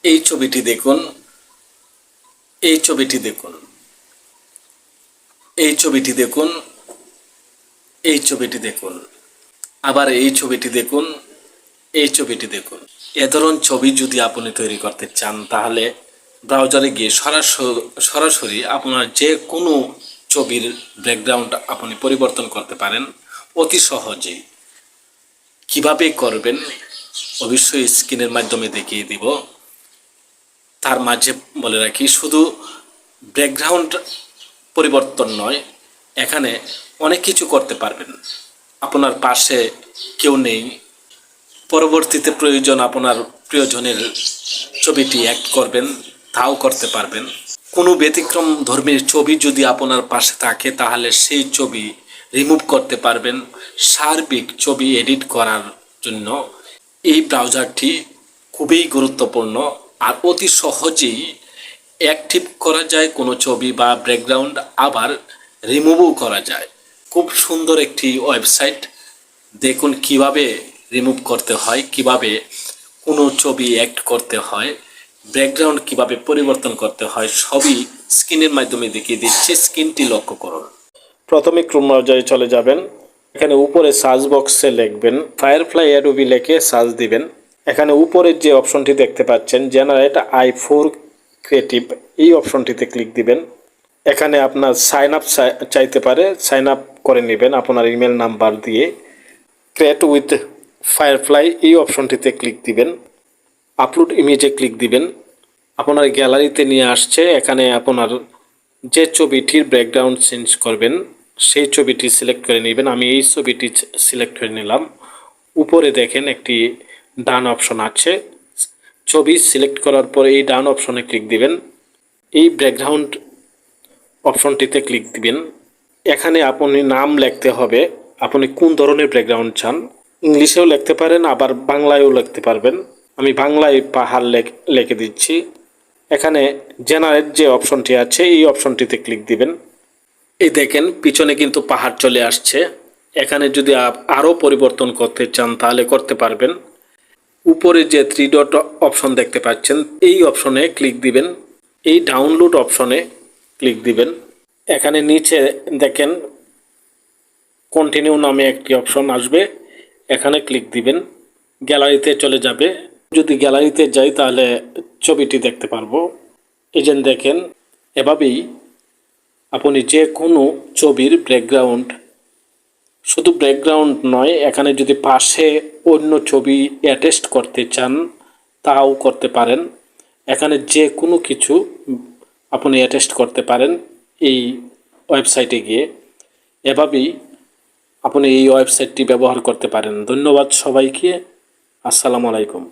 এই ছবিটি দেখুন, এই ছবিটি দেখুন, এই ছবিটি দেখুন, এই ছবিটি দেখুন, আবার এই ছবিটি দেখুন, এই ছবিটি দেখুন। এ ধরনের ছবি যদি আপনি তৈরি করতে চান তাহলে ব্রাউজারে গিয়ে সরাসরি আপনার যে কোনো ছবির ব্যাকগ্রাউন্ড আপনি পরিবর্তন করতে পারেন অতি সহজেই। কিভাবে করবেন অবশ্যই স্ক্রিনের মাধ্যমে দেখিয়ে দিব। তার মাঝে বলে রাখি, শুধু ব্যাকগ্রাউন্ড পরিবর্তন নয়, এখানে অনেক কিছু করতে পারবেন। আপনার পাশে কেউ নেই, পরবর্তীতে প্রয়োজন আপনার প্রিয়জনের ছবিটি অ্যাক্ট করবেন, তাও করতে পারবেন। কোনো ব্যতিক্রম ধর্মীর ছবি যদি আপনার পাশে থাকে তাহলে সেই ছবি রিমুভ করতে পারবেন। সার্বিক ছবি এডিট করার জন্য এই ব্রাউজারটি খুবই গুরুত্বপূর্ণ, আর অতি সহজেই অ্যাক্টিভ করা যায় কোনো ছবি বা ব্যাকগ্রাউন্ড, আবার রিমুভও করা যায়। খুব সুন্দর একটি ওয়েবসাইট। দেখুন কিভাবে রিমুভ করতে হয়, কিভাবে কোনো ছবি অ্যাক্ট করতে হয়, ব্যাকগ্রাউন্ড কিভাবে পরিবর্তন করতে হয়, সবই স্ক্রিনের মাধ্যমে দেখিয়ে দিচ্ছে। স্ক্রিনটি লক্ষ্য করুন। প্রথমে ক্রোম ব্রাউজারে চলে যাবেন। এখানে উপরে সার্চ বক্সে লিখবেন ফায়ারফ্লাই অ্যাডোবি, লিখে সার্চ দিবেন। এখানে উপরের যে অপশনটি দেখতে পাচ্ছেন জেনারেট i4 ক্রিয়েটিভ, এই অপশনটিতে ক্লিক দিবেন। এখানে আপনার সাইন আপ চাইতে পারে, সাইন আপ করে নেবেন আপনার ইমেল নাম্বার দিয়ে। ক্রিয়েট উইথ ফায়ারফ্লাই এই অপশনটিতে ক্লিক দিবেন। আপলোড ইমেজে ক্লিক দিবেন। আপনার গ্যালারিতে নিয়ে আসছে। এখানে আপনার যে ছবিটির ব্যাকগ্রাউন্ড চেঞ্জ করবেন সেই ছবিটি সিলেক্ট করে নেবেন। আমি এই ছবিটি সিলেক্ট করে নিলাম। উপরে দেখেন একটি ডান অপশন আছে। ছবি সিলেক্ট করার পরে এই ডান অপশনে ক্লিক দিবেন। এই ব্যাকগ্রাউন্ড অপশনটিতে ক্লিক দিবেন। এখানে আপনি নাম লিখতে হবে, আপনি কোন ধরনের ব্যাকগ্রাউন্ড চান। ইংলিশেও লিখতে পারেন, আবার বাংলায়ও লিখতে পারবেন। আমি বাংলায় পাহাড় লিখে দিচ্ছি। এখানে জেনারেট যে অপশনটি আছে এই অপশনটিতে ক্লিক দিবেন। এই দেখেন পিছনে কিন্তু পাহাড় চলে আসছে। এখানে যদি আরও পরিবর্তন করতে চান তাহলে করতে পারবেন। উপরে যে 3 ডট অপশন দেখতে পাচ্ছেন এই অপশনে ক্লিক দিবেন। এই ডাউনলোড অপশনে ক্লিক দিবেন। এখানে নিচে দেখেন কন্টিনিউ নামে একটি অপশন আসবে, এখানে ক্লিক দিবেন। গ্যালারিতে চলে যাবে। যদি গ্যালারিতে যাই তাহলে ছবিটি দেখতে পারবো। এই যে দেখেন, এভাবেই আপনি যে কোনো ছবির ব্যাকগ্রাউন্ড, শুধু ব্যাকগ্রাউন্ড নয়, এখানে যদি পাশে অন্য ছবি অ্যাটাচ করতে চান তাও করতে পারেন। এখানে যে কোনো কিছু আপনি অ্যাটাচ করতে পারেন এই ওয়েবসাইটে গিয়ে। এভাবেই আপনি এই ওয়েবসাইটটি ব্যবহার করতে পারেন। ধন্যবাদ সবাইকে। আসসালামু আলাইকুম।